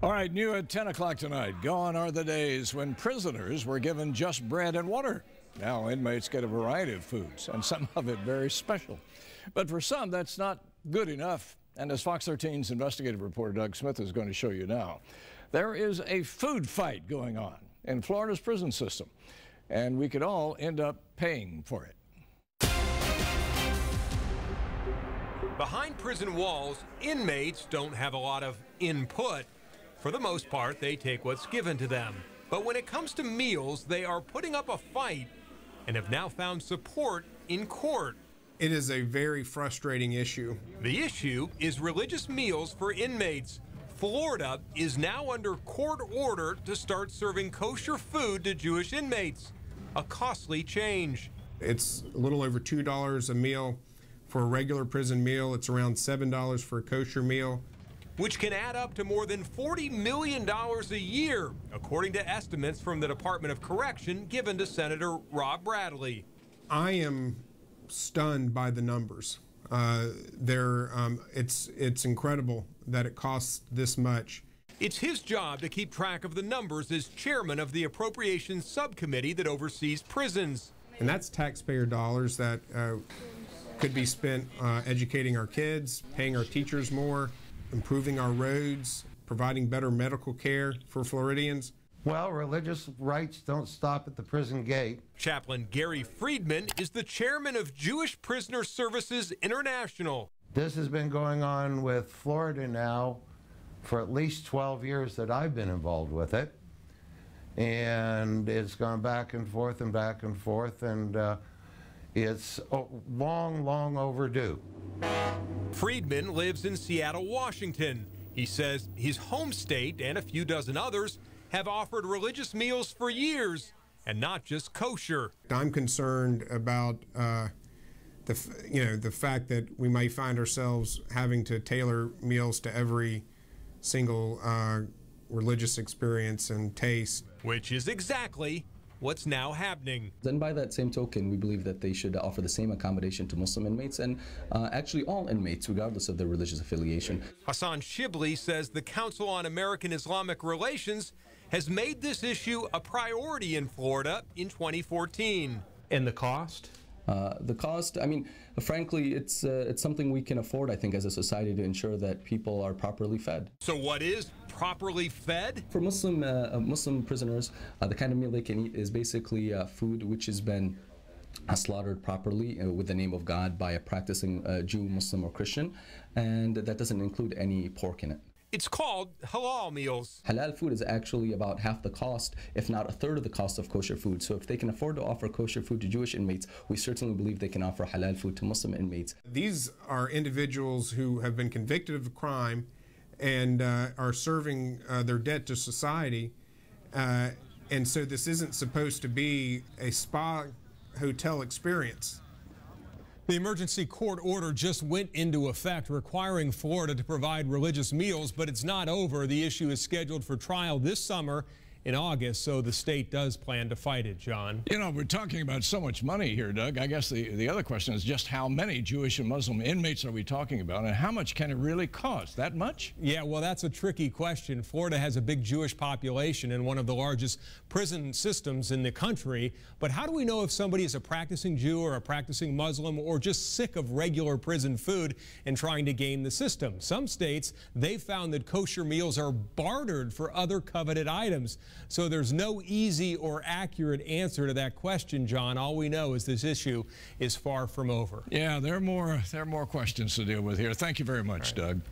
All right, new at 10 o'clock tonight. Gone are the days when prisoners were given just bread and water. Now inmates get a variety of foods, and some of it very special. But for some, that's not good enough. And as Fox 13's investigative reporter Doug Smith is going to show you now, there is a food fight going on in Florida's prison system, and we could all end up paying for it. Behind prison walls, inmates don't have a lot of input. For the most part, they take what's given to them. But when it comes to meals, they are putting up a fight and have now found support in court. It is a very frustrating issue. The issue is religious meals for inmates. Florida is now under court order to start serving kosher food to Jewish inmates, a costly change. It's a little over $2 a meal for a regular prison meal. It's around $7 for a kosher meal, which can add up to more than $40 million a year, according to estimates from the Department of Correction given to Senator Rob Bradley. I am stunned by the numbers. It's incredible that it costs this much. It's his job to keep track of the numbers as chairman of the Appropriations Subcommittee that oversees prisons. And that's taxpayer dollars that could be spent educating our kids, paying our teachers more, improving our roads, providing better medical care for Floridians. Well, religious rights don't stop at the prison gate. Chaplain Gary Friedman is the chairman of Jewish Prisoner Services International. This has been going on with Florida now for at least 12 years that I've been involved with it. And it's gone back and forth and back and forth, and it's long overdue. Friedman lives in Seattle, Washington. He says his home state and a few dozen others have offered religious meals for years, and not just kosher. I'm concerned about the fact that we may find ourselves having to tailor meals to every single religious experience and taste. Which is exactly what's now happening. Then by that same token, we believe that they should offer the same accommodation to Muslim inmates and actually all inmates, regardless of their religious affiliation. Hassan Shibly says the Council on American-Islamic Relations has made this issue a priority in Florida in 2014. And the cost? The cost, I mean, frankly, it's something we can afford, I think, as a society to ensure that people are properly fed. So what is properly fed? For Muslim prisoners, the kind of meal they can eat is basically food which has been slaughtered properly with the name of God by a practicing Jew, Muslim, or Christian, and that doesn't include any pork in it. It's called halal meals. Halal food is actually about half the cost, if not a third of the cost of kosher food. So if they can afford to offer kosher food to Jewish inmates, we certainly believe they can offer halal food to Muslim inmates. These are individuals who have been convicted of a crime and are serving their debt to society. And so this isn't supposed to be a spa hotel experience. The emergency court order just went into effect, requiring Florida to provide religious meals, but it's not over. The issue is scheduled for trial this summer in August, so the state does plan to fight it, John. You know, we're talking about so much money here, Doug. I guess the other question is just how many Jewish and Muslim inmates are we talking about, and how much can it really cost? That much? Yeah, well, that's a tricky question. Florida has a big Jewish population and one of the largest prison systems in the country, but how do we know if somebody is a practicing Jew or a practicing Muslim or just sick of regular prison food and trying to game the system? Some states, they've found that kosher meals are bartered for other coveted items. So there's no easy or accurate answer to that question, John. All we know is this issue is far from over. Yeah, there are more questions to deal with here. Thank you very much, Doug.